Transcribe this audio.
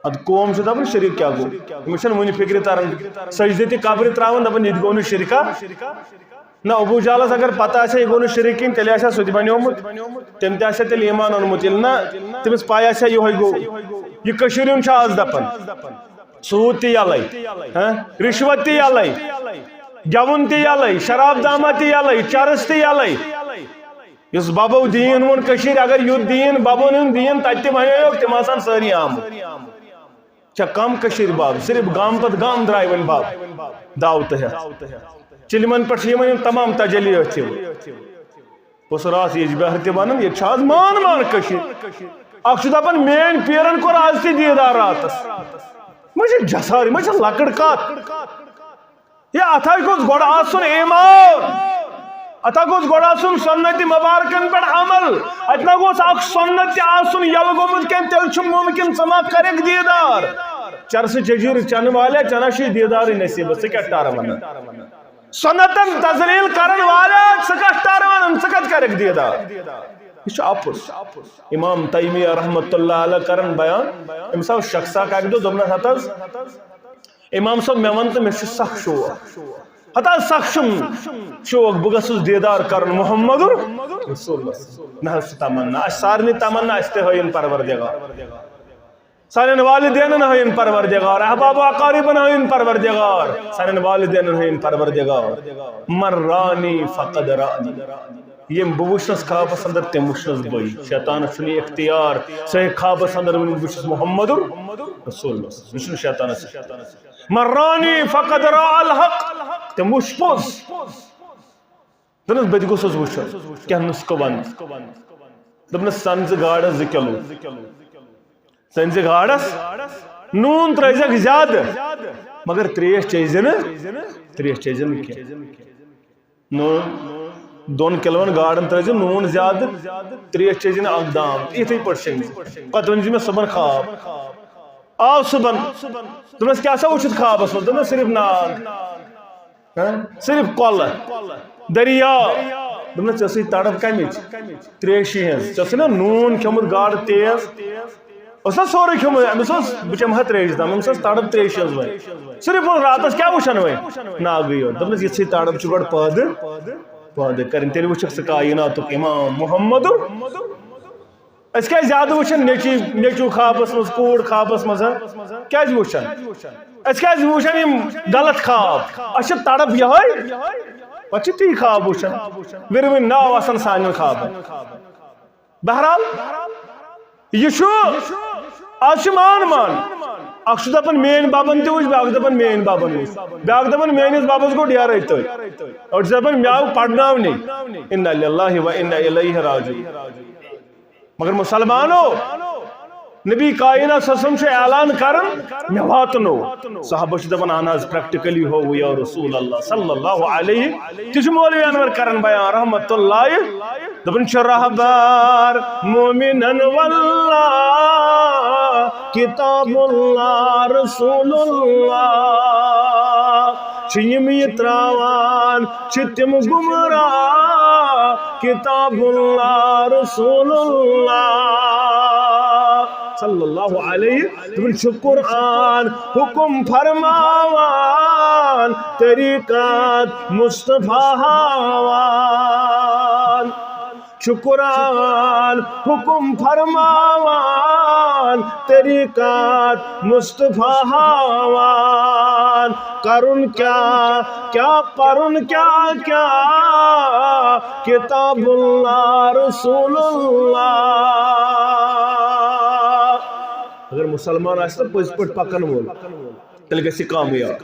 اد قوم سے دپان شرک کیا گو مشن ونی فکر تران سجدتی قبر تراون دپان یہ گو شرکا نہ ابو جالس اگر پتہ آسا یہ گو شرک کن تیل آسا سہ بنیومت تم تہ تیل ایمان اونمت یل نا تمس پاے آسا یہ گو یہ کشیر ہند آز دپان سود تہ یلے رشوت تہ یلے گون تہ یلے شراب دامہ تہ یلے چرس تہ یلے اس بابو دین ون کشیر اگر یوت دین بابون ہند دین تتہ ونیو تم آسان ساری آمت چا کم کشیر باب صرف گام پت گام درائے ون باب دعوت ہے چلمن پہ تمام تجلیات تہ اس رات یہ بہر تہ ونان یہ آز مان مان کشیر اخ دپان مین پیرن کور آز تہ دیدار راتس مجھے جساری مجھے لکڑ کت یہ اتھا گوس گوڑ آسن ایمان اتھا گوس گوڑ آسن سنت مبارکن پہ عمل اتنا گوس اخ سنت آسن یل گومت کن تیل چھ ممکن سما کرک دیدار چرس ججیر چن والے چنشی دیدار نصیب سے کیا ٹار ونن سنتن تزلیل کرن والے سکا ٹار ونن سکت کرک دیدار یہ اپس امام تیمیہ رحمت اللہ علیہ کرن بیان امسا شخصا کاک دو دبنا حتز امام صاحب میں ون تو میں سخ شوق حتا سخ شوق بگس دیدار کرن محمد رسول اللہ نہ تمنا سارنی تمنا استے ہوئن پروردگار سارن والدین ہوئن پروردگار احباب و اقاربن ہوئن پروردگار سارن والدین ہوئن پروردگار مرانی فقد رانی یہ بوشنس خوابس اندر تم وشنس بئی شیطان چنی اختیار صحیح خوابس اندر وشنس محمد رسول اللہ وشن شیطان مرانی فقد را الحق تم وش پوز دنس بد گوسس وشن کیا نسکو بند دبنس سنز گاڑس 2 کلو سنز گاڑس نون ترزک زیادہ مگر تریش چیزن کیا نون 2 کلون گاڑن ترزی نون زیادہ تریش چیزن اقدام ایتھے پٹ شنگ پتہ ونجی میں صبح خواب آو صبح دمس کیا سا وچھت خوابس مز دمس صرف ناگ صرف کل دریا دمس چسی تڑپ کمچ تریشی ہز چسی نا نون کھمت گاڑ تیز اس سورے کھمت امس بچم ہت تریش دم امس تڑپ تریشی ہز وے صرف راتس کیا وچھن وے ناگ گیو دمس یہ تڑپ چھ گڈ پاد کرن تیل وچھک سہ کائناتک امام محمد اس کیا زیادہ وچھن نیچو خوابس مز کوڑ خوابس مز کیا وچھن اس کیا وچھن یم غلط خواب اچھا تڑپ یہ پتہ تی خواب وچھن ورمن ناو آسان سان خواب بہرحال یہ آج مان اخ دپان مین بابن تہ وچ بیاکھ دپان مین بابن وچ بیاکھ دپان میانس بابس گو ڈیرے تہ اور دپان میاو پڑناونی انا للہ و انا الیہ راجعون مگر مسلمانو نبی کائنات سسم سے اعلان کرن میں واتنو صحابہ چھ دپان اہن حظ پریکٹیکلی ہو یا رسول اللہ صلی اللہ علیہ تہ مولوی انور کرن بیان رحمت اللہ دپان شرحبار مومنن واللہ کتاب اللہ رسول اللہ چیم یہ تراوان چتم گمراہ کتاب اللہ رسول اللہ صلی اللہ علیہ وسلم قرآن حکم فرماوان طریقات مصطفیٰ ہاوان قرآن حکم فرماوان طریقات مصطفیٰ ہاوان کرن کیا پرن کیا کتاب اللہ رسول اللہ اگر مسلمان آئے تو پز پٹ پکن وول تیل گژھِ کامیاب